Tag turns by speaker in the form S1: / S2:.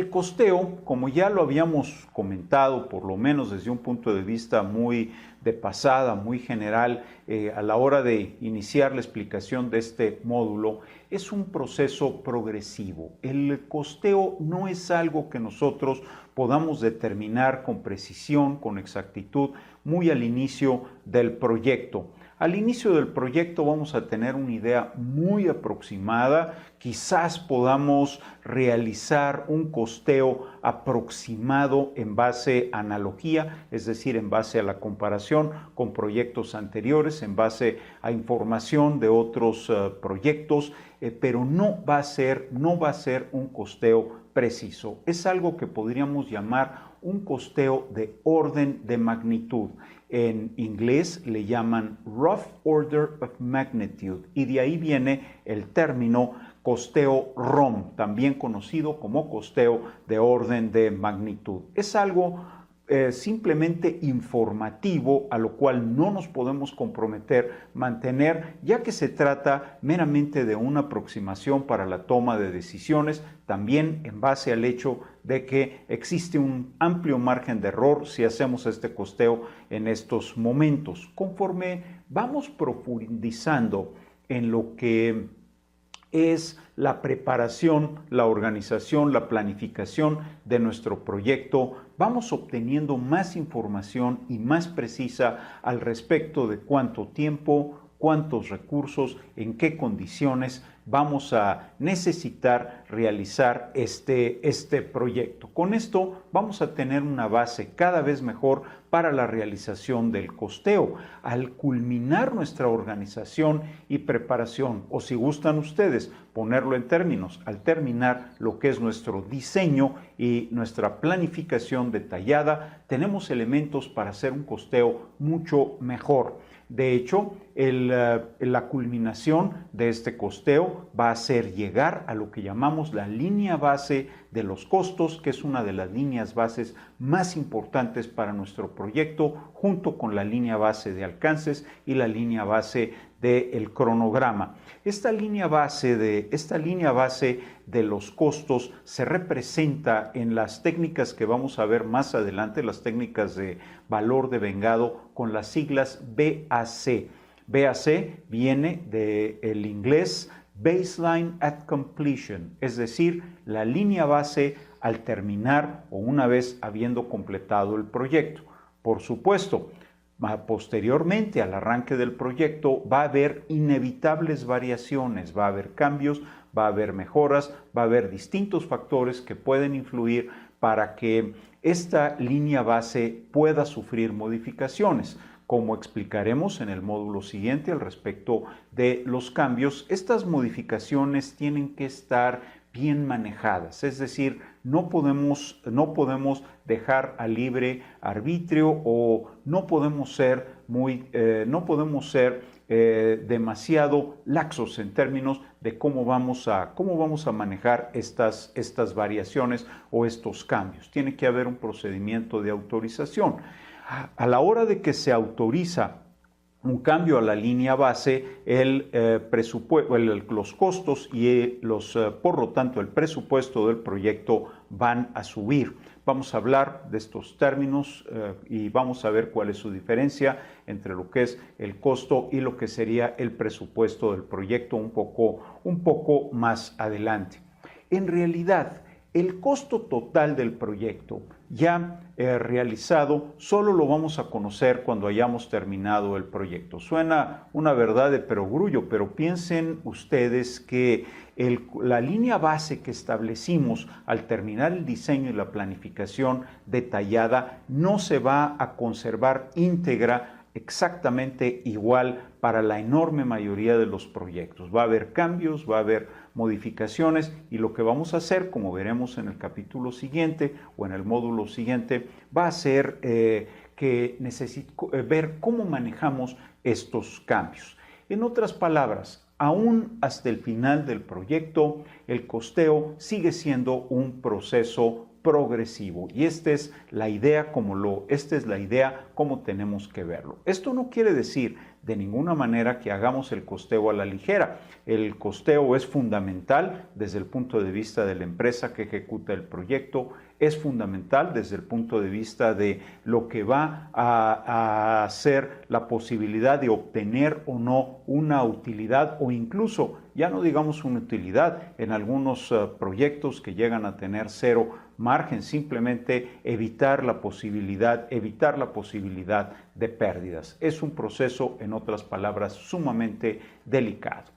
S1: El costeo, como ya lo habíamos comentado, por lo menos desde un punto de vista muy de pasada, muy general, a la hora de iniciar la explicación de este módulo, es un proceso progresivo. El costeo no es algo que nosotros podamos determinar con precisión, con exactitud, muy al inicio del proyecto. Al inicio del proyecto vamos a tener una idea muy aproximada, quizás podamos realizar un costeo aproximado en base a analogía, es decir, en base a la comparación con proyectos anteriores, en base a información de otros proyectos, pero no va a ser un costeo preciso. Es algo que podríamos llamar un costeo de orden de magnitud. En inglés le llaman Rough Order of Magnitude y de ahí viene el término costeo ROM, también conocido como costeo de orden de magnitud. Es algo simplemente informativo, a lo cual no nos podemos comprometer mantener, ya que se trata meramente de una aproximación para la toma de decisiones, también en base al hecho de que existe un amplio margen de error si hacemos este costeo en estos momentos. Conforme vamos profundizando en lo que es la preparación, la organización, la planificación de nuestro proyecto, vamos obteniendo más información y más precisa al respecto de cuánto tiempo, cuántos recursos, en qué condiciones vamos a necesitar realizar este proyecto. Con esto vamos a tener una base cada vez mejor para la realización del costeo. Al culminar nuestra organización y preparación, o si gustan ustedes ponerlo en términos, al terminar lo que es nuestro diseño y nuestra planificación detallada, tenemos elementos para hacer un costeo mucho mejor. De hecho, la culminación de este costeo va a ser llegar a lo que llamamos la línea base de los costos, que es una de las líneas bases más importantes para nuestro proyecto, junto con la línea base de alcances y la línea base del cronograma. Esta línea base de los costos se representa en las técnicas que vamos a ver más adelante, las técnicas de valor de vengado, con las siglas BAC. BAC viene del inglés Baseline at Completion, es decir, la línea base al terminar o una vez habiendo completado el proyecto. Por supuesto, posteriormente al arranque del proyecto va a haber inevitables variaciones, va a haber cambios, va a haber mejoras, va a haber distintos factores que pueden influir para que esta línea base pueda sufrir modificaciones. Como explicaremos en el módulo siguiente al respecto de los cambios, estas modificaciones tienen que estar bien manejadas, es decir, no podemos dejar a libre arbitrio o no podemos ser demasiado laxos en términos de cómo vamos a manejar estas variaciones o estos cambios. Tiene que haber un procedimiento de autorización. A la hora de que se autoriza un cambio a la línea base, los costos y por lo tanto el presupuesto del proyecto van a subir. Vamos a hablar de estos términos y vamos a ver cuál es su diferencia entre lo que es el costo y lo que sería el presupuesto del proyecto un poco más adelante. En realidad, el costo total del proyecto ya realizado solo lo vamos a conocer cuando hayamos terminado el proyecto. Suena una verdad de perogrullo, pero piensen ustedes que la línea base que establecimos al terminar el diseño y la planificación detallada no se va a conservar íntegra exactamente igual para la enorme mayoría de los proyectos. Va a haber cambios, va a haber modificaciones y lo que vamos a hacer, como veremos en el capítulo siguiente o en el módulo siguiente, va a ser ver cómo manejamos estos cambios. En otras palabras, aún hasta el final del proyecto, el costeo sigue siendo un proceso progresivo, y esta es la idea como tenemos que verlo. Esto no quiere decir de ninguna manera que hagamos el costeo a la ligera. El costeo es fundamental desde el punto de vista de la empresa que ejecuta el proyecto, es fundamental desde el punto de vista de lo que va a ser la posibilidad de obtener o no una utilidad, o incluso, ya no digamos una utilidad, en algunos proyectos que llegan a tener cero margen, simplemente evitar la posibilidad de pérdidas. Es un proceso, en otras palabras, sumamente delicado.